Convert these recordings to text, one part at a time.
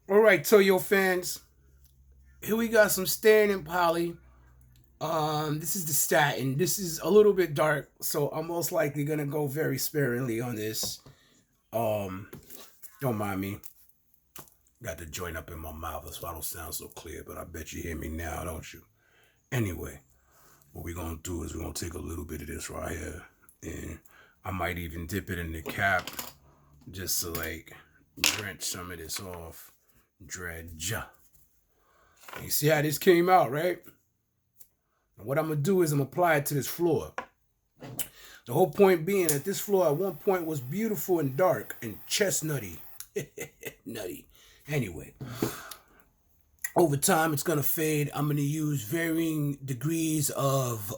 All right, Toyo fans. Here we got some standing poly. This is the statin. This is a little bit dark, so I'm most likely gonna go very sparingly on this. Um, don't mind me. Got the joint up in my mouth, that's why I don't sound so clear. But I bet you hear me now, don't you? Anyway, what we're gonna do is we're gonna take a little bit of this right here, and I might even dip it in the cap just to like drench some of this off. Dredge. You see how this came out, right? And what I'm gonna do is I'm gonna apply it to this floor. The whole point being that this floor at one point was beautiful and dark and chestnutty. Nutty. Anyway, over time it's gonna fade. I'm gonna use varying degrees of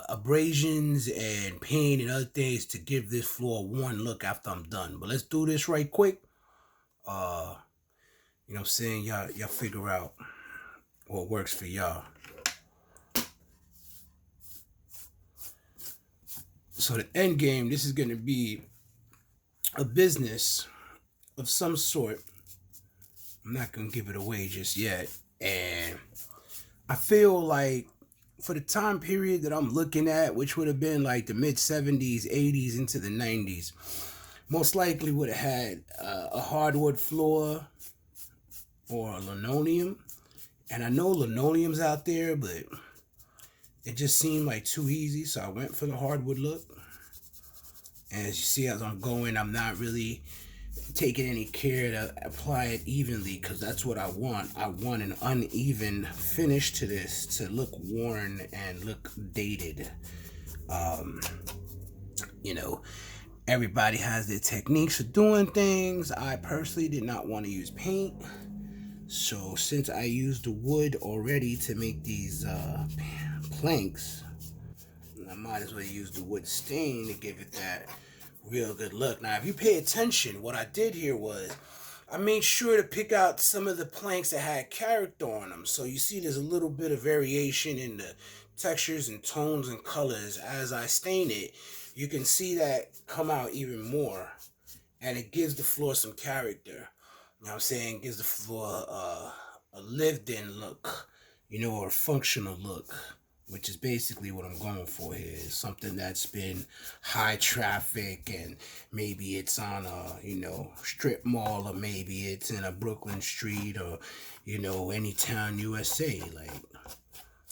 abrasions and paint and other things to give this floor one look after I'm done. But let's do this right quick. Uh, you know what I'm saying? Y'all figure out what works for y'all. So the end game, this is gonna be a business of some sort. I'm not gonna give it away just yet. And I feel like for the time period that I'm looking at, which would have been like the mid 70s, 80s into the 90s, most likely would have had a hardwood floor or a linoleum. And I know linoleum's out there, but it just seemed like too easy, so I went for the hardwood look. And as you see, as I'm going, I'm not really taking any care to apply it evenly because that's what I want. I want an uneven finish to this to look worn and look dated. Um, you know, everybody has their techniques for doing things. I personally did not want to use paint. So since I used the wood already to make these planks, I might as well use the wood stain to give it that real good look. Now, if you pay attention, what I did here was I made sure to pick out some of the planks that had character on them. So you see there's a little bit of variation in the textures and tones and colors. As I stain it, you can see that come out even more. And it gives the floor some character. You know what I'm saying? It gives the floor a lived-in look, or a functional look, which is basically what I'm going for here. Is something that's been high traffic and maybe it's on a, strip mall, or maybe it's in a Brooklyn street, or, any town USA. Like,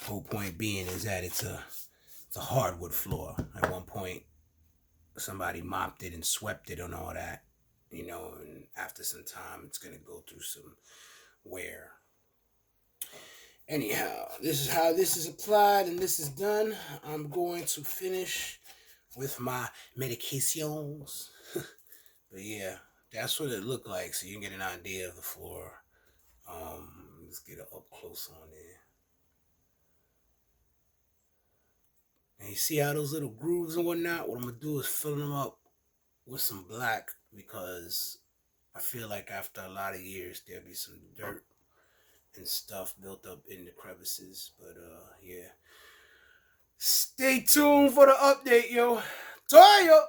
whole point being is that it's a hardwood floor. At one point, somebody mopped it and swept it and all that, and after some time, it's going to go through some wear. Anyhow, this is how this is applied and this is done. I'm going to finish with my medications. But yeah, that's what it looked like, so you can get an idea of the floor. Let's get it up close on there. And you see how those little grooves and whatnot? What I'm gonna do is fill them up with some black because I feel like after a lot of years there'll be some dirt and stuff built up in the crevices. But yeah. Stay tuned for the update, yo. Toya!